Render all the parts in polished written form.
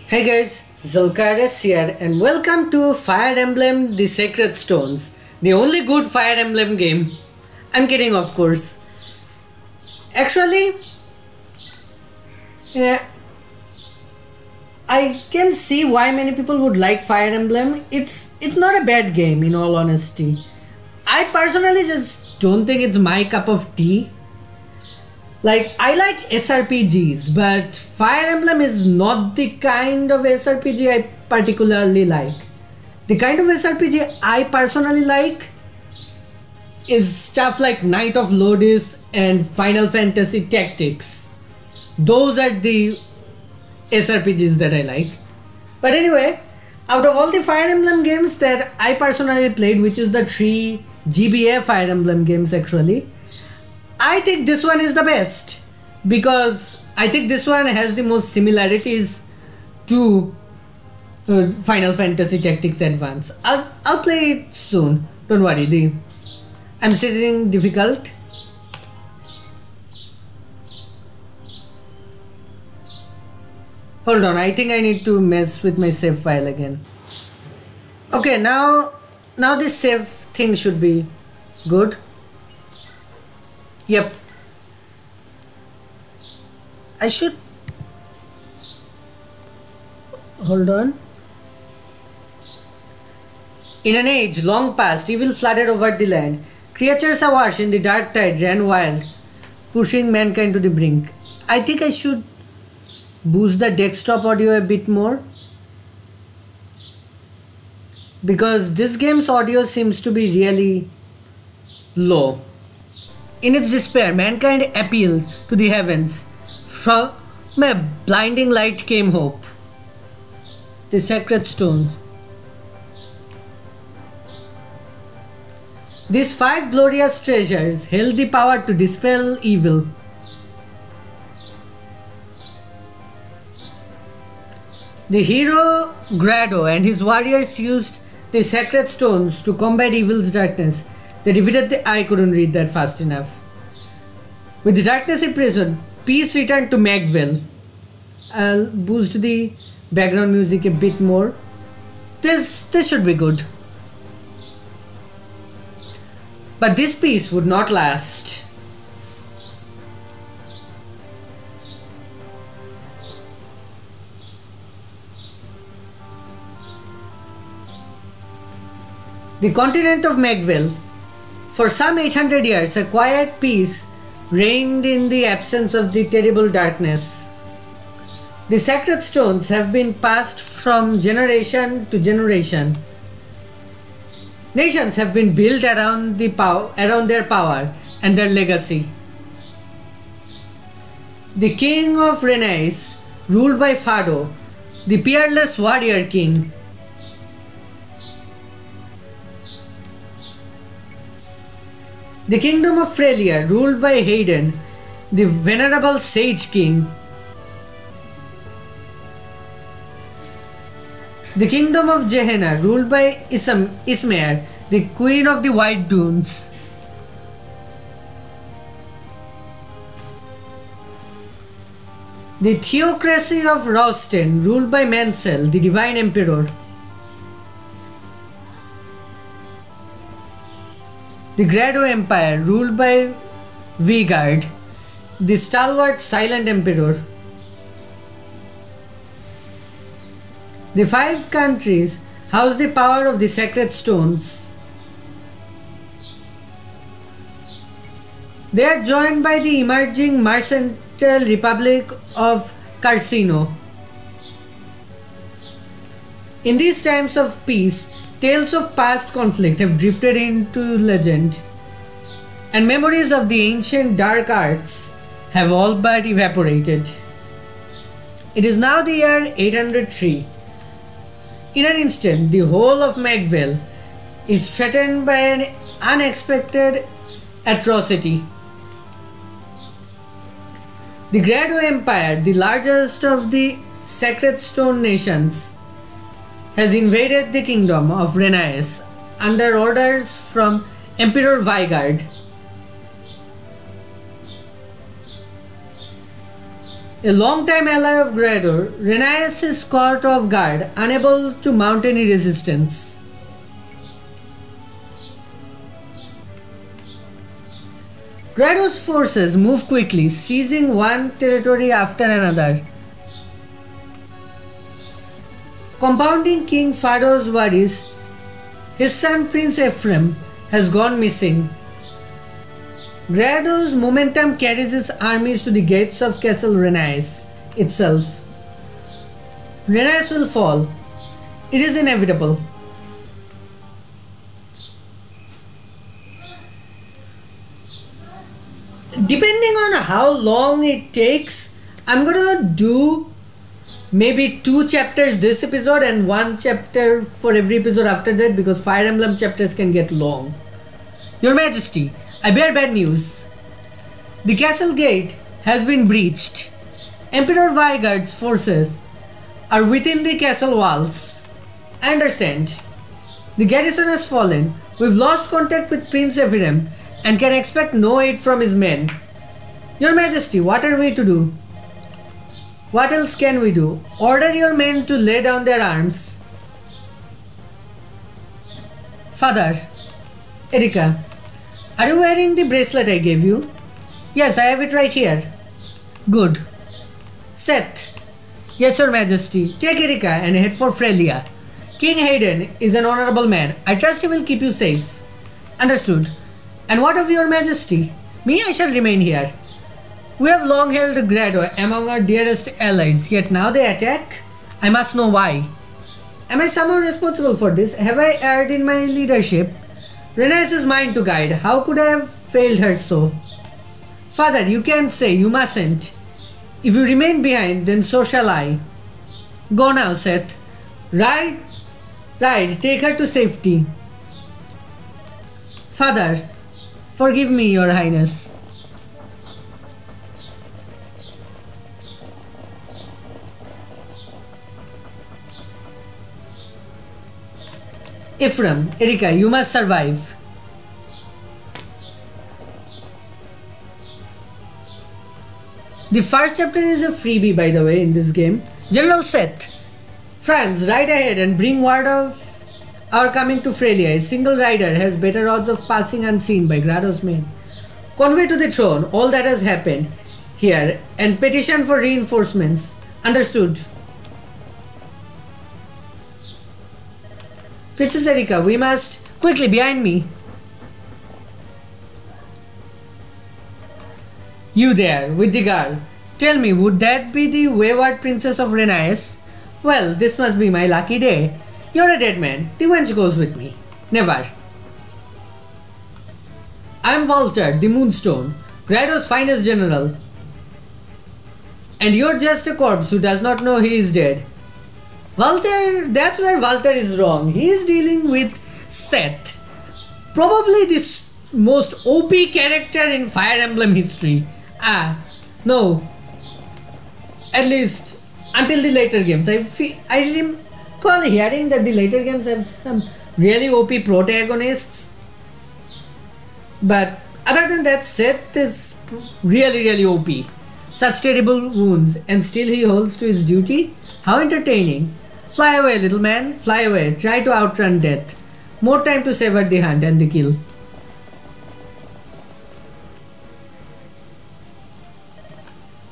Hey guys, Zulk here and welcome to Fire Emblem The Sacred Stones, the only good Fire Emblem game. I'm kidding, of course. Actually, I can see why many people would like Fire Emblem. It's not a bad game, in all honesty. I personally just don't think it's my cup of tea. Like, I like SRPGs, but Fire Emblem is not the kind of SRPG I particularly like. The kind of SRPG I personally like is stuff like Knight of Lodis and Final Fantasy Tactics. Those are the SRPGs that I like. But anyway, out of all the Fire Emblem games that I personally played, which is the 3 GBA Fire Emblem games actually, I think this one is the best because I think this one has the most similarities to Final Fantasy Tactics Advance. I'll play it soon. Don't worry. I'm setting difficult. Hold on, I think I need to mess with my save file again. Okay, now this save thing should be good. Yep. I should... Hold on. In an age long past, evil flooded over the land. Creatures awash in the dark tide ran wild, pushing mankind to the brink. I think I should boost the desktop audio a bit more, because this game's audio seems to be really low. In its despair, mankind appealed to the heavens. From a blinding light came hope. The sacred stone. These 5 glorious treasures held the power to dispel evil. The hero Grado and his warriors used the sacred stones to combat evil's darkness. They defeated I couldn't read that fast enough. With the darkness imprisoned, peace returned to Magville. I'll boost the background music a bit more. This should be good. But this peace would not last. The continent of Magville. For some 800 years, a quiet peace reigned in the absence of the terrible darkness. The sacred stones have been passed from generation to generation. Nations have been built around their power and their legacy. The king of Renais, ruled by Fado, the peerless warrior king. The kingdom of Frelia, ruled by Hayden, the venerable sage king. The kingdom of Gehenna, ruled by Ismaer, the queen of the White Dunes. The theocracy of Rosten, ruled by Mansell, the divine emperor. The Grado Empire, ruled by Vigard, the stalwart silent emperor. The 5 countries house the power of the sacred stones. They are joined by the emerging mercantile republic of Carsino. In these times of peace, tales of past conflict have drifted into legend, and memories of the ancient dark arts have all but evaporated. It is now the year 803. In an instant, the whole of Magville is threatened by an unexpected atrocity. The Grado Empire, the largest of the Sacred Stone nations, has invaded the kingdom of Renais under orders from Emperor Vigard. A long-time ally of Grador, Renaeus is caught off guard, unable to mount any resistance. Grador's forces move quickly, seizing one territory after another. Compounding King Pharaoh's worries, his son Prince Ephraim has gone missing. Grador's momentum carries his armies to the gates of Castle Renaeus itself. Renaeus will fall. It is inevitable. Depending on how long it takes, I'm gonna do maybe 2 chapters this episode and 1 chapter for every episode after that, because Fire Emblem chapters can get long. Your Majesty, I bear bad news. The castle gate has been breached. Emperor Vigard's forces are within the castle walls. I understand. The garrison has fallen. We've lost contact with Prince Ephraim and can expect no aid from his men. Your Majesty, what are we to do? What else can we do? Order your men to lay down their arms. Father, Erika, are you wearing the bracelet I gave you? Yes, I have it right here. Good. Seth. Yes, Your Majesty. Take Erika and head for Frelia. King Hayden is an honorable man. I trust he will keep you safe. Understood. And what of Your Majesty? Me, I shall remain here. We have long held Grador among our dearest allies, yet now they attack? I must know why. Am I somehow responsible for this? Have I erred in my leadership? Renaeus is mine to guide. How could I have failed her so? Father, you can't say, you mustn't. If you remain behind, then so shall I. Go now, Seth. Ride, take her to safety. Father, forgive me, Your Highness. Ephraim, Erika, you must survive. The first chapter is a freebie, by the way, in this game. General Seth, Franz, ride ahead and bring word of our coming to Frelia. A single rider has better odds of passing unseen by Grador's men. Convey to the throne all that has happened here and petition for reinforcements. Understood. Princess Erika, we must... Quickly, behind me. You there, with the girl. Tell me, would that be the wayward princess of Renaeus? Well, this must be my lucky day. You're a dead man. The wench goes with me. Never. I'm Walter, the Moonstone, Grador's finest general. And you're just a corpse who does not know he is dead. Walter, that's where Walter is wrong. He is dealing with Seth. Probably the most OP character in Fire Emblem history. No. At least until the later games. I recall hearing that the later games have some really OP protagonists. But other than that, Seth is really OP. Such terrible wounds and still he holds to his duty. How entertaining. Fly away, little man, fly away. Try to outrun death. More time to savor the hunt and the kill.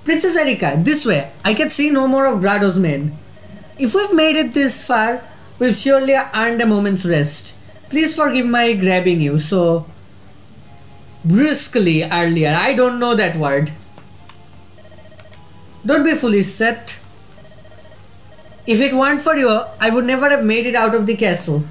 Princess Erika, this way. I can see no more of Grador's men. If we've made it this far, we've surely earned a moment's rest. Please forgive my grabbing you so brusquely earlier. I don't know that word. Don't be foolish, Seth. If it weren't for you, I would never have made it out of the castle.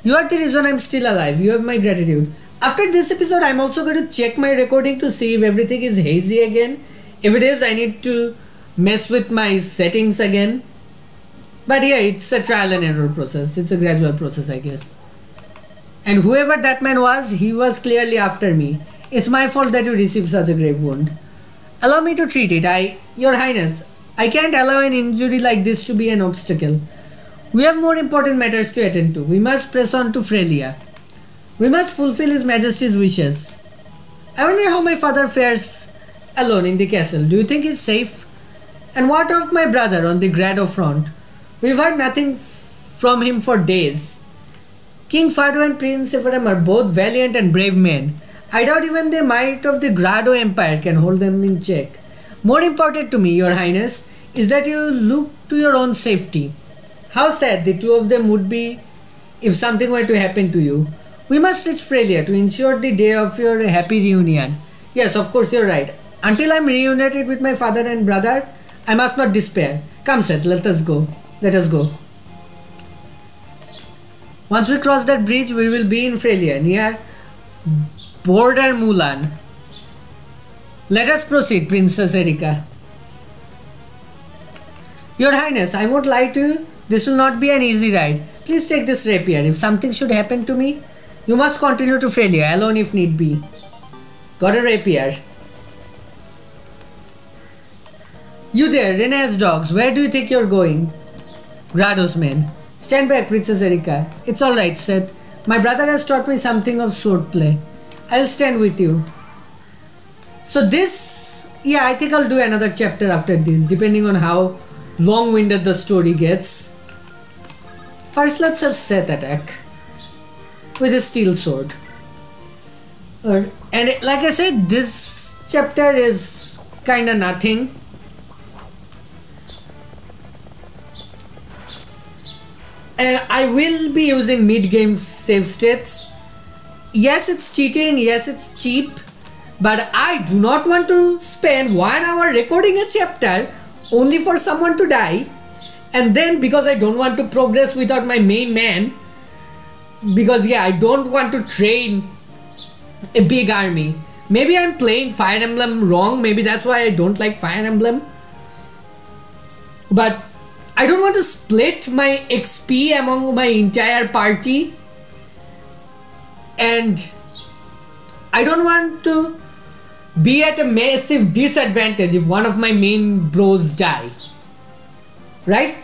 You are the reason I'm still alive. You have my gratitude. After this episode, I'm also going to check my recording to see if everything is hazy again. If it is, I need to mess with my settings again. But yeah, it's a trial and error process. It's a gradual process, I guess. And whoever that man was, he was clearly after me. It's my fault that you received such a grave wound. Allow me to treat it. Your Highness, I can't allow an injury like this to be an obstacle. We have more important matters to attend to. We must press on to Frelia. We must fulfill His Majesty's wishes. I wonder how my father fares alone in the castle. Do you think he's safe? And what of my brother on the Grado front? We've heard nothing from him for days. King Fado and Prince Ephraim are both valiant and brave men. I doubt even the might of the Grado Empire can hold them in check. More important to me, Your Highness, is that you look to your own safety. How sad the two of them would be if something were to happen to you. We must reach Frelia to ensure the day of your happy reunion. Yes, of course you're right. Until I'm reunited with my father and brother, I must not despair. Come, Seth, let us go. Let us go. Once we cross that bridge, we will be in Frelia, near Border Mulan. Let us proceed, Princess Erika. Your Highness, I won't lie to you. This will not be an easy ride. Please take this rapier. If something should happen to me, you must continue to Frelia, alone if need be. Got a rapier. You there, Renee's dogs. Where do you think you're going? Grado's men. Stand back, Princess Erika. It's alright, Seth. My brother has taught me something of swordplay. I'll stand with you. So this, yeah, I think I'll do another chapter after this, depending on how long-winded the story gets. First, let's have Seth attack with a steel sword. And like I said, this chapter is kinda nothing. I will be using mid-game save states. Yes, it's cheating, yes, it's cheap, but I do not want to spend 1 hour recording a chapter only for someone to die, and then because I don't want to progress without my main man, because yeah, I don't want to train a big army. Maybe I'm playing Fire Emblem wrong, maybe that's why I don't like Fire Emblem, but I don't want to split my XP among my entire party, and I don't want to be at a massive disadvantage if one of my main bros die, right?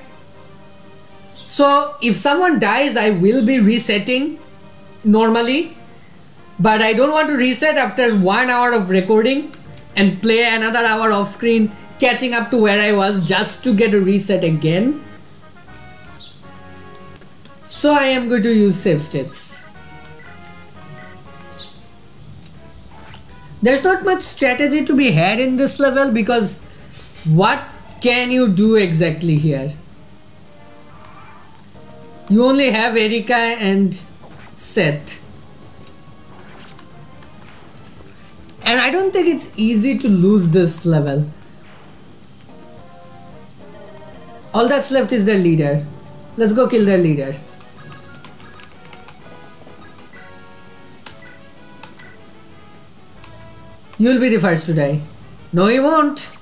So if someone dies, I will be resetting normally, but I don't want to reset after 1 hour of recording and play another hour off screen, catching up to where I was just to get a reset again. So I am going to use save states. There's not much strategy to be had in this level, because what can you do exactly here? You only have Erika and Seth. And I don't think it's easy to lose this level. All that's left is their leader. Let's go kill their leader. You'll be the first to die. No, you won't.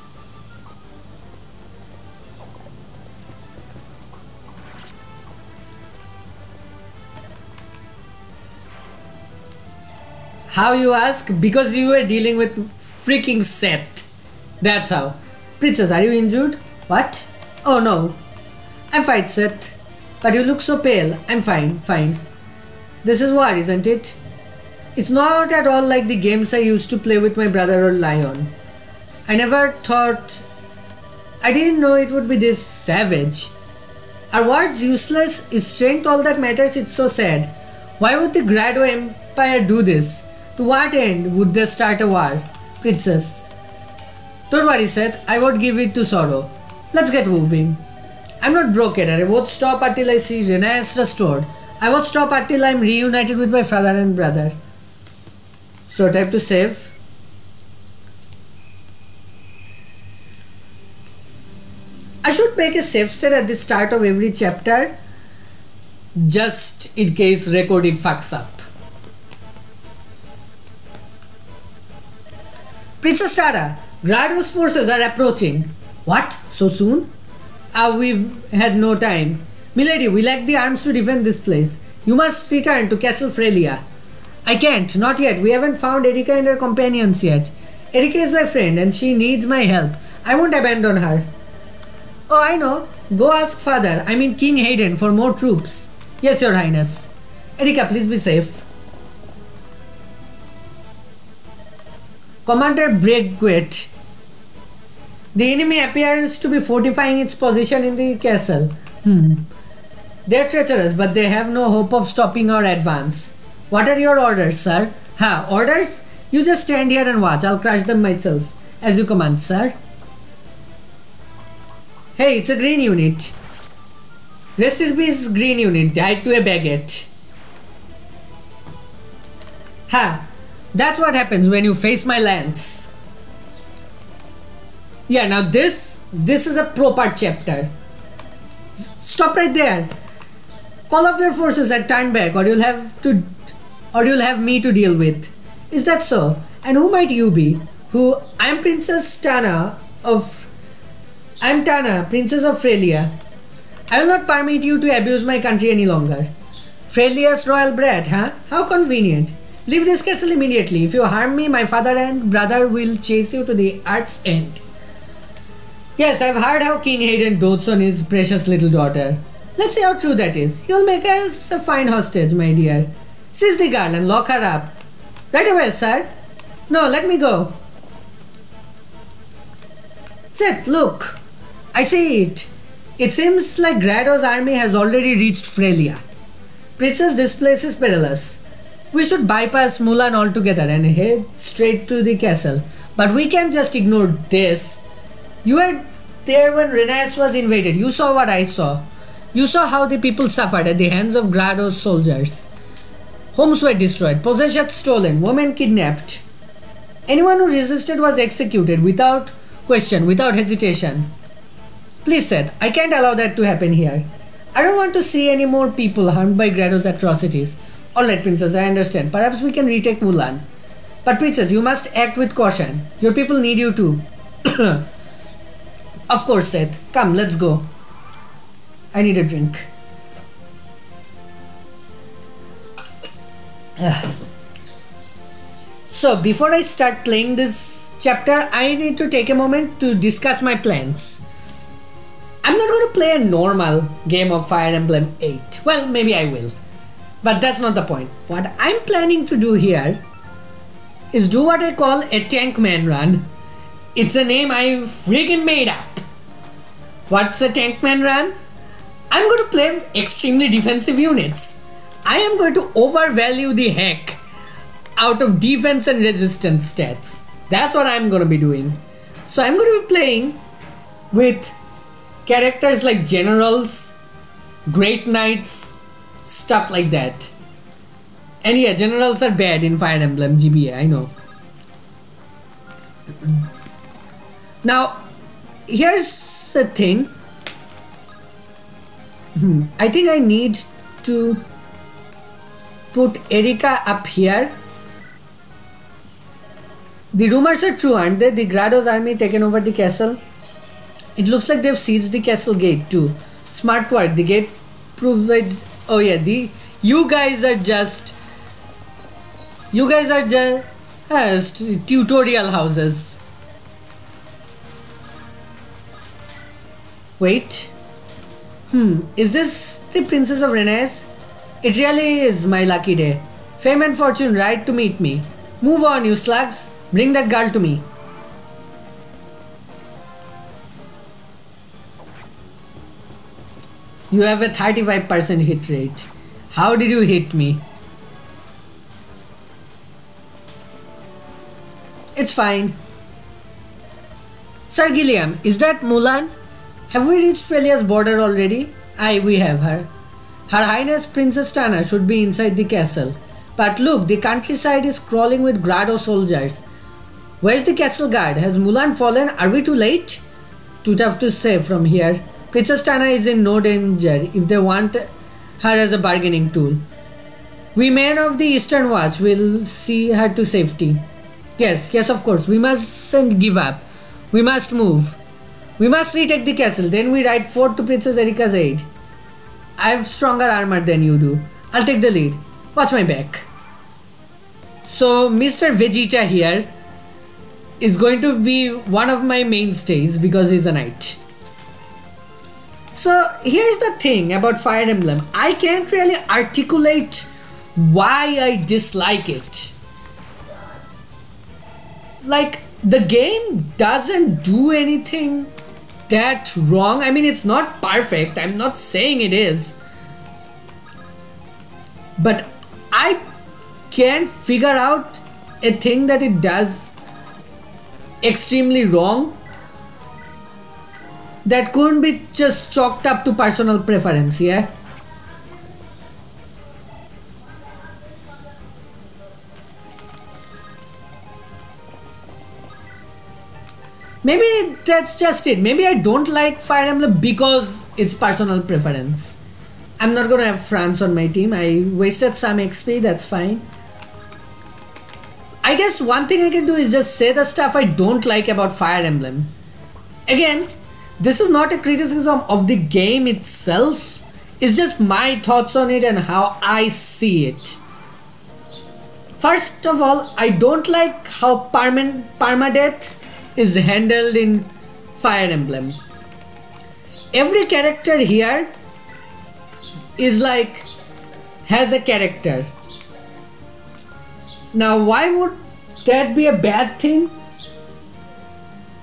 How, you ask? Because you were dealing with freaking Seth. That's how. Princess, are you injured? What? Oh no. I'm fine, Seth. But you look so pale. I'm fine, fine. This is war, isn't it? It's not at all like the games I used to play with my brother or Lion. I never thought... I didn't know it would be this savage. Are words useless? Is strength all that matters? It's so sad. Why would the Grado Empire do this? To what end would they start a war? Princess. Don't worry, Seth. I won't give it to sorrow. Let's get moving. I'm not broken, and I won't stop until I see Renee's restored. I won't stop until I'm reunited with my father and brother. So time to save. I should make a save state at the start of every chapter, just in case recording fucks up. Princess Tara, Grado's forces are approaching. What? So soon? We've had no time. Milady, we lack the arms to defend this place. You must return to Castle Frelia. I can't, not yet. We haven't found Erika and her companions yet. Erika is my friend and she needs my help. I won't abandon her. Oh, I know. Go ask father, I mean King Hayden, for more troops. Yes, your highness. Erika, please be safe. Commander Breakwet. The enemy appears to be fortifying its position in the castle. They're treacherous, but they have no hope of stopping our advance. What are your orders, sir? Orders? You just stand here and watch. I'll crush them myself. As you command, sir. Hey, it's a green unit. Rest in peace, green unit. Died to a baguette. That's what happens when you face my lance. Yeah, now this is a proper chapter. Stop right there. Call off your forces and turn back, or you'll have me to deal with. Is that so? And who might you be? I'm Tana, Princess of Frelia. I will not permit you to abuse my country any longer. Frelia's royal brat, How convenient. Leave this castle immediately. If you harm me, my father and brother will chase you to the earth's end. Yes, I've heard how King Hayden dotes on his precious little daughter. Let's see how true that is. You'll make us a fine hostage, my dear. Seize the girl and lock her up. Right away, sir. No, let me go. Seth, look. I see it. It seems like Grado's army has already reached Frelia. Princess, this place is perilous. We should bypass Mulan altogether and head straight to the castle. But we can't just ignore this. You were there when Renaissance was invaded. You saw what I saw. You saw how the people suffered at the hands of Grado's soldiers. Homes were destroyed, possessions stolen, women kidnapped. Anyone who resisted was executed without question, without hesitation. Please, Seth, I can't allow that to happen here. I don't want to see any more people harmed by Grado's atrocities. Alright, Princess, I understand. Perhaps we can retake Mulan. But Princess, you must act with caution. Your people need you too. Of course, Seth. Come, let's go. I need a drink. So, before I start playing this chapter, I need to take a moment to discuss my plans. I'm not going to play a normal game of Fire Emblem 8. Well, maybe I will. But that's not the point. What I'm planning to do here is do what I call a tank man run. It's a name I freaking made up. What's a tank man run? I'm going to play extremely defensive units. I am going to overvalue the heck out of defense and resistance stats. That's what I'm going to be doing. So I'm going to be playing with characters like generals, great knights, stuff like that. And yeah, generals are bad in Fire Emblem GBA, I know. Now, here's the thing. I think I need to put Erika up here. The rumors are true, aren't they? The Grado's army taken over the castle. It looks like they've seized the castle gate too. Smart work. The gate provides. Oh yeah, you guys are just tutorial houses. Wait. Is this the Princess of Renaissance? It really is my lucky day. Fame and fortune ride to meet me. Move on, you slugs. Bring that girl to me. You have a 35% hit rate. How did you hit me? It's fine. Sir Gilliam, is that Mulan? Have we reached Frelia's border already? Aye, we have her. Her Highness Princess Tana should be inside the castle. But look, the countryside is crawling with Grado soldiers. Where's the castle guard? Has Mulan fallen? Are we too late? Too tough to say from here. Princess Tana is in no danger if they want her as a bargaining tool. We men of the Eastern Watch will see her to safety. Yes, of course. We mustn't give up. We must move. We must retake the castle. Then we ride forth to Princess Erika's aid. I have stronger armor than you do. I'll take the lead. Watch my back. So Mr. Vegeta here is going to be one of my mainstays because he's a knight. So here's the thing about Fire Emblem. I can't really articulate why I dislike it. Like, the game doesn't do anything that wrong. I mean, it's not perfect, I'm not saying it is, but I can't figure out a thing that it does extremely wrong that couldn't be just chalked up to personal preference. Yeah, maybe that's just it. Maybe I don't like Fire Emblem because it's personal preference. I'm not gonna have France on my team. I wasted some XP, that's fine. I guess one thing I can do is just say the stuff I don't like about Fire Emblem. Again, this is not a criticism of the game itself. It's just my thoughts on it and how I see it. First of all, I don't like how permadeath is handled in Fire Emblem. Every character here is like, has a character. Now why would that be a bad thing?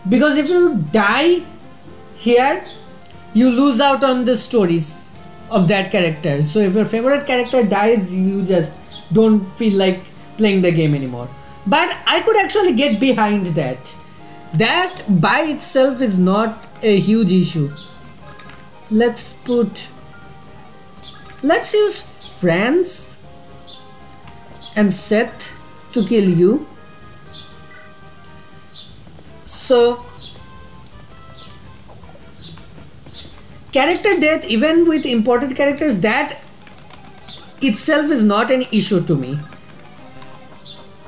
Because if you die here, you lose out on the stories of that character. So if your favorite character dies, you just don't feel like playing the game anymore. But I could actually get behind that. That by itself is not a huge issue. Let's use France and Seth to kill you. So character death, even with imported characters, that itself is not an issue to me.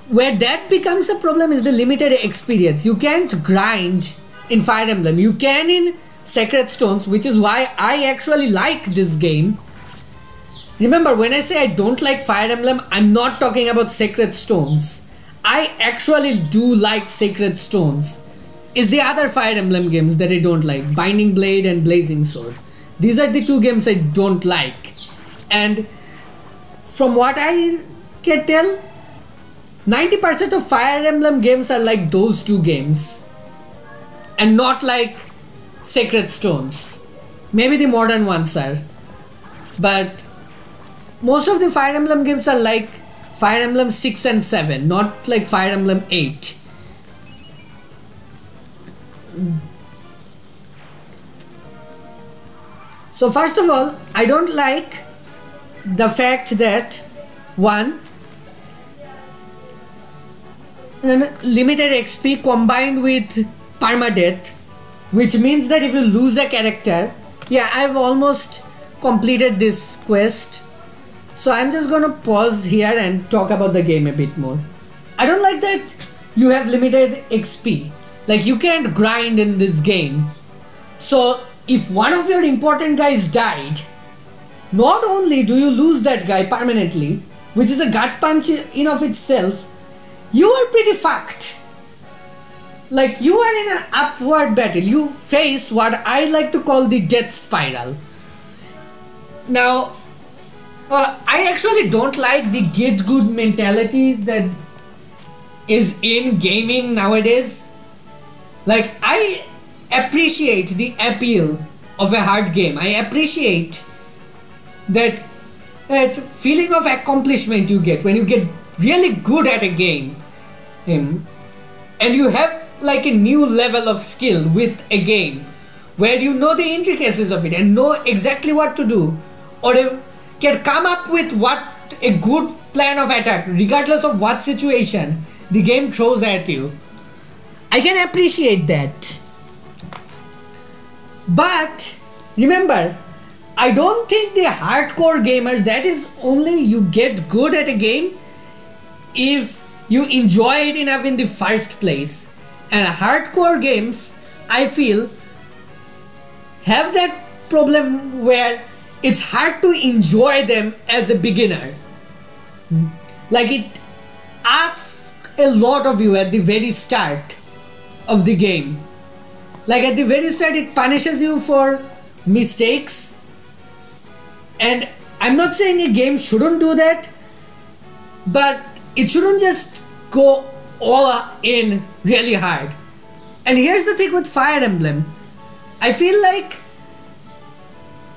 Where that becomes a problem is the limited experience. You can't grind in Fire Emblem. You can in Sacred Stones, which is why I actually like this game. Remember, when I say I don't like Fire Emblem, I'm not talking about Sacred Stones. I actually do like Sacred Stones. It's the other Fire Emblem games that I don't like. Binding Blade and Blazing Sword. These are the two games I don't like. And from what I can tell, 90% of Fire Emblem games are like those two games. And not like Sacred Stones. Maybe the modern ones are. But most of the Fire Emblem games are like Fire Emblem 6 and 7, not like Fire Emblem 8. So first of all, I don't like the fact that, one, limited XP combined with permadeath, which means that if you lose a character, yeah, I've almost completed this quest. So I'm just gonna pause here and talk about the game a bit more. I don't like that you have limited XP. Like, you can't grind in this game. So if one of your important guys died, not only do you lose that guy permanently, which is a gut punch in of itself, you are pretty fucked. Like, you are in an upward battle. You face what I like to call the death spiral. Now, I actually don't like the get good mentality that is in gaming nowadays. Like, I appreciate the appeal of a hard game. I appreciate that feeling of accomplishment you get when you get really good at a game. And you have like a new level of skill with a game where you know the intricacies of it and know exactly what to do, or can come up with what a good plan of attack regardless of what situation the game throws at you. I can appreciate that. But remember, I don't think the hardcore gamers, that is only you get good at a game if you enjoy it enough in the first place. And hardcore games, I feel, have that problem where it's hard to enjoy them as a beginner. Like, it asks a lot of you at the very start of the game. Like, at the very start, it punishes you for mistakes. And I'm not saying a game shouldn't do that, but it shouldn't just go all in really hard. And here's the thing with Fire Emblem. I feel like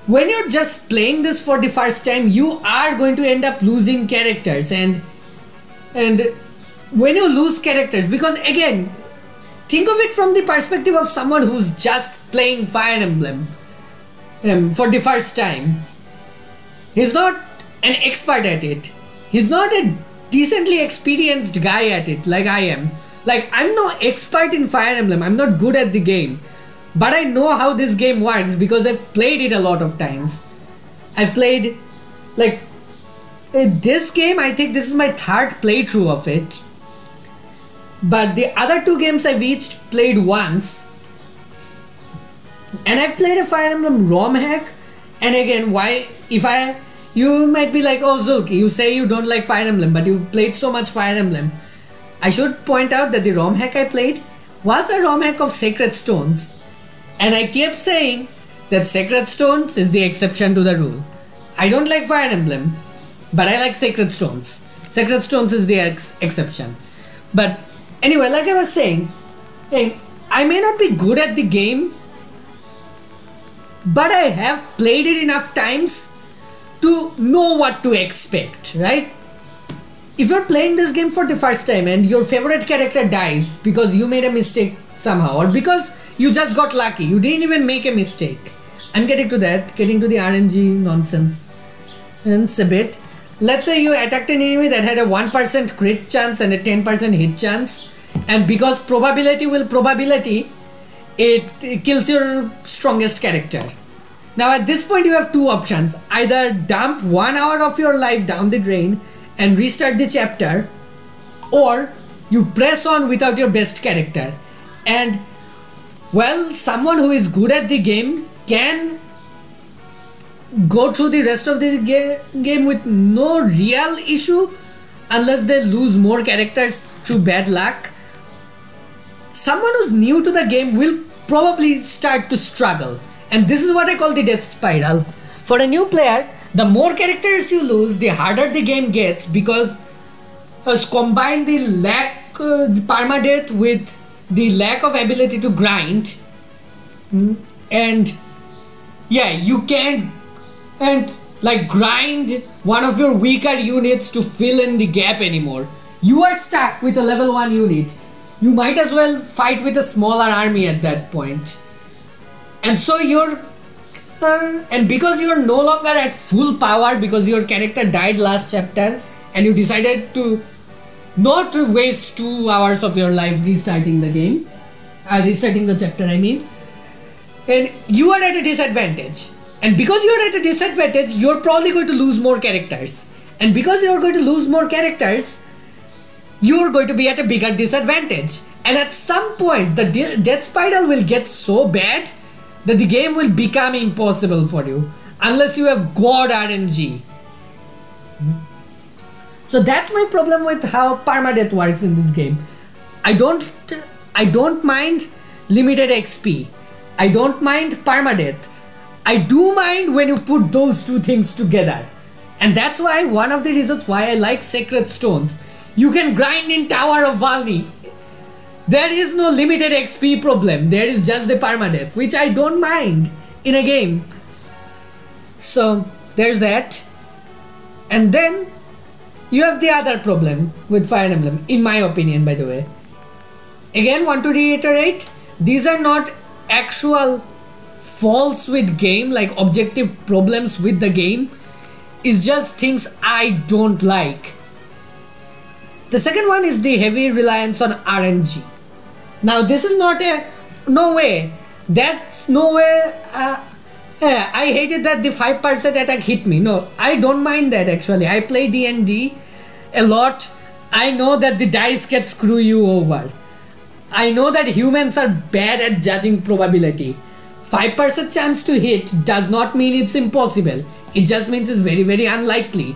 when you're just playing this for the first time, you are going to end up losing characters, and when you lose characters, because again, think of it from the perspective of someone who's just playing Fire Emblem for the first time. He's not an expert at it. He's not a decently experienced guy at it like I am. Like, I'm no expert in Fire Emblem. I'm not good at the game. But I know how this game works because I've played it a lot of times. I've played, like, this game, I think this is my third playthrough of it. But the other two games I've each played once. And I've played a Fire Emblem ROM hack. And again, you might be like, oh Zulk, you say you don't like Fire Emblem, but you've played so much Fire Emblem. I should point out that the ROM hack I played was a ROM hack of Sacred Stones. And I kept saying that Sacred Stones is the exception to the rule. I don't like Fire Emblem, but I like Sacred Stones. Sacred Stones is the exception. But anyway, like I was saying, hey, I may not be good at the game, but I have played it enough times to know what to expect, right? If you're playing this game for the first time and your favorite character dies because you made a mistake somehow, or because you just got lucky, you didn't even make a mistake. I'm getting to that, getting to the RNG nonsense a bit. Let's say you attacked an enemy that had a 1% crit chance and a 10% hit chance, and because probability will probability, it kills your strongest character. Now at this point you have two options: either dump 1 hour of your life down the drain and restart the chapter, or you press on without your best character. And well, someone who is good at the game can go through the rest of the game with no real issue, unless they lose more characters through bad luck. Someone who's new to the game will probably start to struggle, and this is what I call the death spiral. For a new player, the more characters you lose, the harder the game gets, because combine the lack permadeath with the lack of ability to grind, and yeah, you can't like grind one of your weaker units to fill in the gap anymore. You are stuck with a level 1 unit. You might as well fight with a smaller army at that point. And so and because you're no longer at full power because your character died last chapter, and you decided to not waste 2 hours of your life restarting the game, restarting the chapter I mean, and you are at a disadvantage. And because you're at a disadvantage, you're probably going to lose more characters. And because you're going to lose more characters, you're going to be at a bigger disadvantage. And at some point, the death spiral will get so bad that the game will become impossible for you, unless you have God RNG. So that's my problem with how permadeath works in this game. I don't mind limited XP. I don't mind permadeath. I do mind when you put those two things together. And that's why one of the reasons why I like Sacred Stones. You can grind in Tower of Valni. There is no limited XP problem. There is just the permadeath, which I don't mind in a game. So there's that. And then you have the other problem with Fire Emblem, in my opinion, by the way. Again, want to reiterate, these are not actual faults with game, like objective problems with the game. It's just things I don't like. The second one is the heavy reliance on RNG. Now this is not no way. That's no way. I hated that the 5% attack hit me. No, I don't mind that actually. I play D&D a lot. I know that the dice can screw you over. I know that humans are bad at judging probability. 5% chance to hit does not mean it's impossible. It just means it's very, very unlikely.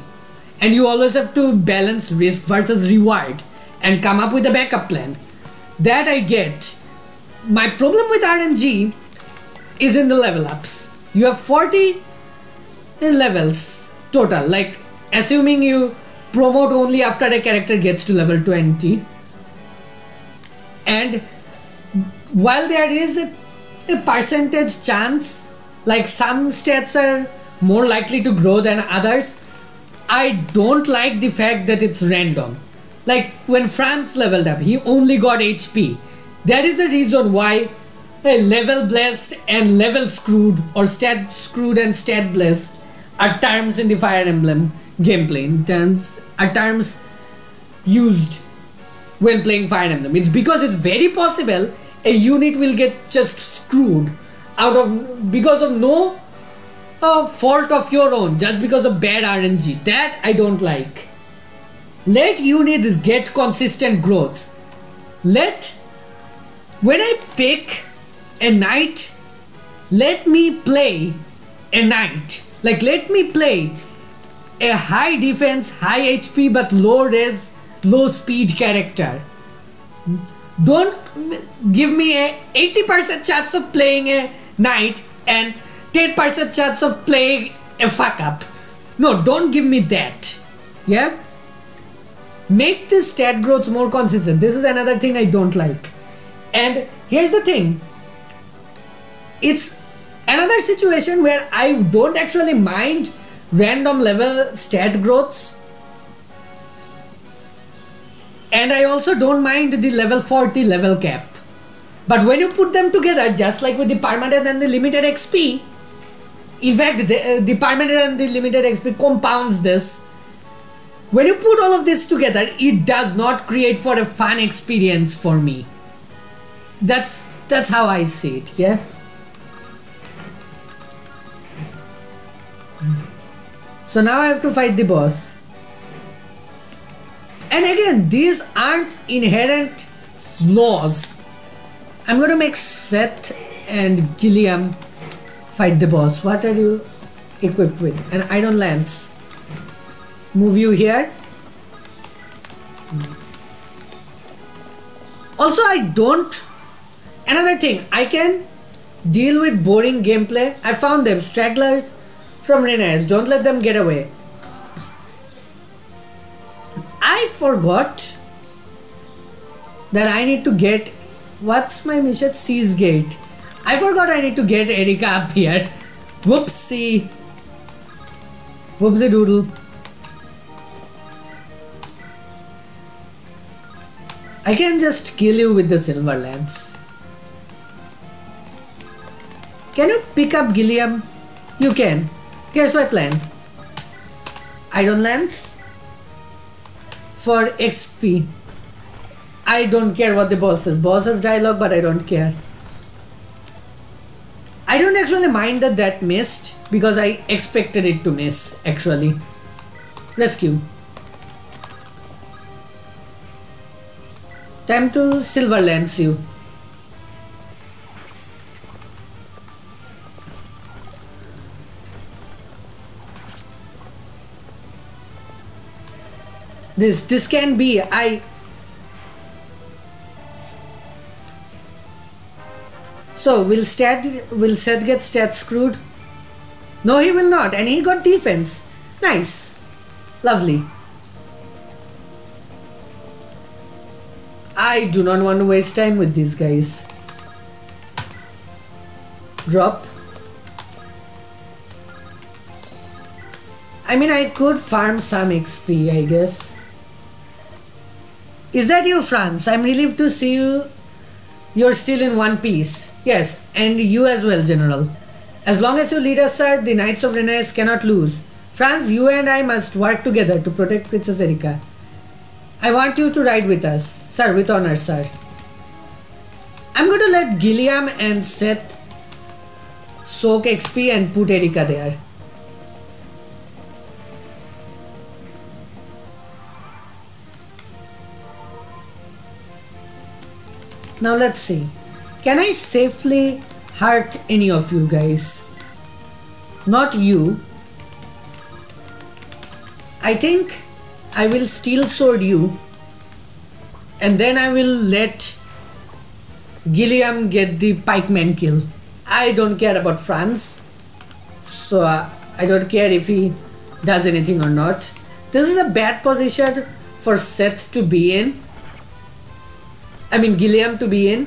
And you always have to balance risk versus reward and come up with a backup plan. That I get. My problem with RNG is in the level ups. You have 40 levels total, like assuming you promote only after a character gets to level 20. And while there is a percentage chance, like some stats are more likely to grow than others, I don't like the fact that it's random. Like when Franz leveled up, he only got HP. There is a reason why level blessed and level screwed, or stat screwed and stat blessed, are terms in the Fire Emblem gameplay. In terms are terms used when playing Fire Emblem. It's because it's very possible a unit will get just screwed because of no fault of your own, just because of bad RNG. That I don't like. Let units get consistent growths. When I pick a knight, let me play a knight. Like, let me play a high defense, high HP but low res, low speed character. Don't give me a 80% chance of playing a knight and 10% chance of playing a fuck up. No, don't give me that. Yeah? Make the stat growth more consistent. This is another thing I don't like. And here's the thing. It's another situation where I don't actually mind random level stat growths. And I also don't mind the level 40 level cap. But when you put them together, just like with the permanent and the limited XP, in fact, the permanent and the limited XP compounds this. When you put all of this together, it does not create for a fun experience for me. That's how I see it, yeah? So now I have to fight the boss. And again, these aren't inherent flaws. I'm going to make Seth and Gilliam fight the boss. What are you equipped with? An iron lance. Move you here. Also, I don't... Another thing, I can deal with boring gameplay. I found them. Stragglers from Renes. Don't let them get away. I forgot that I need to get... What's my mission? Seize Gate. I forgot I need to get Erika up here. Whoopsie. Whoopsie doodle. I can just kill you with the silver lance. Can you pick up Gilliam? You can. Here's my plan. Iron lance for XP. I don't care what the boss says. Boss has dialogue, but I don't care. I don't actually mind that missed because I expected it to miss actually. Rescue. Time to silver lance you. This can be. So will Seth get stat screwed? No, he will not, and he got defense. Nice. Lovely. I do not want to waste time with these guys. Drop. I mean, I could farm some XP, I guess. Is that you, Franz? I'm relieved to see you. You're still in one piece. Yes, and you as well, General. As long as you lead us, sir, the Knights of Renes cannot lose. Franz, you and I must work together to protect Princess Erika. I want you to ride with us. Sir, with honor, sir. I'm going to let Gilliam and Seth soak XP and put Erika there. Now let's see. Can I safely hurt any of you guys? Not you. I think I will steel sword you. And then I will let Gilliam get the pikeman kill. I don't care about Franz. So I don't care if he does anything or not. This is a bad position for Seth to be in. I mean Gilliam to be in.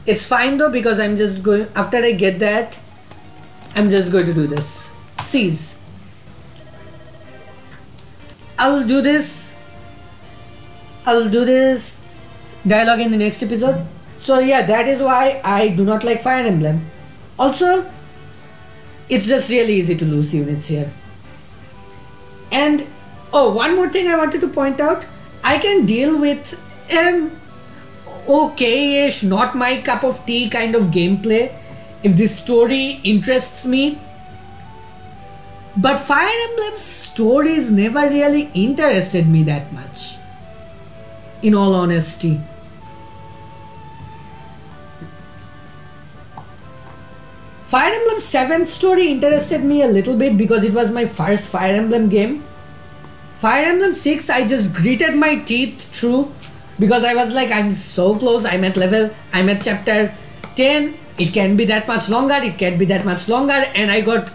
It's fine though, because I'm just going, after I get that, I'm just going to do this. Seize. I'll do this dialogue in the next episode. So yeah, that is why I do not like Fire Emblem. Also, it's just really easy to lose units here. And oh, one more thing I wanted to point out. I can deal with okay-ish, not my cup of tea kind of gameplay if the story interests me. But Fire Emblem's stories never really interested me that much, in all honesty. Fire Emblem 7 story interested me a little bit because it was my first Fire Emblem game. Fire Emblem 6 I just gritted my teeth through because I was like, I'm so close, I'm at chapter 10, it can be that much longer, and I got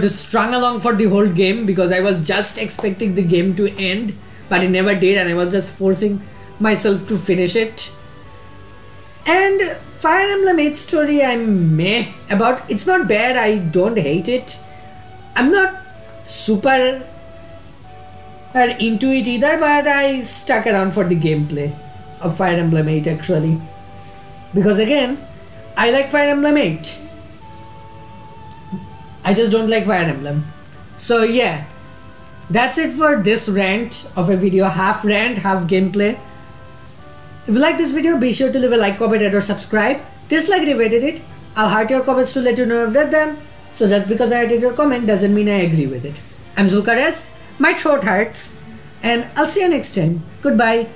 strung along for the whole game because I was just expecting the game to end, but it never did, and I was just forcing myself to finish it. And Fire Emblem 8 story I'm meh about. It's not bad, I don't hate it. I'm not super into it either, but I stuck around for the gameplay of Fire Emblem 8 actually. Because again, I like Fire Emblem 8. I just don't like Fire Emblem. So yeah, that's it for this rant of a video. Half rant, half gameplay. If you like this video, be sure to leave a like, comment, and or subscribe. Dislike if you hated it. I'll heart your comments to let you know I've read them. So just because I hated your comment doesn't mean I agree with it. I'm Zulk, my throat hurts, and I'll see you next time. Goodbye.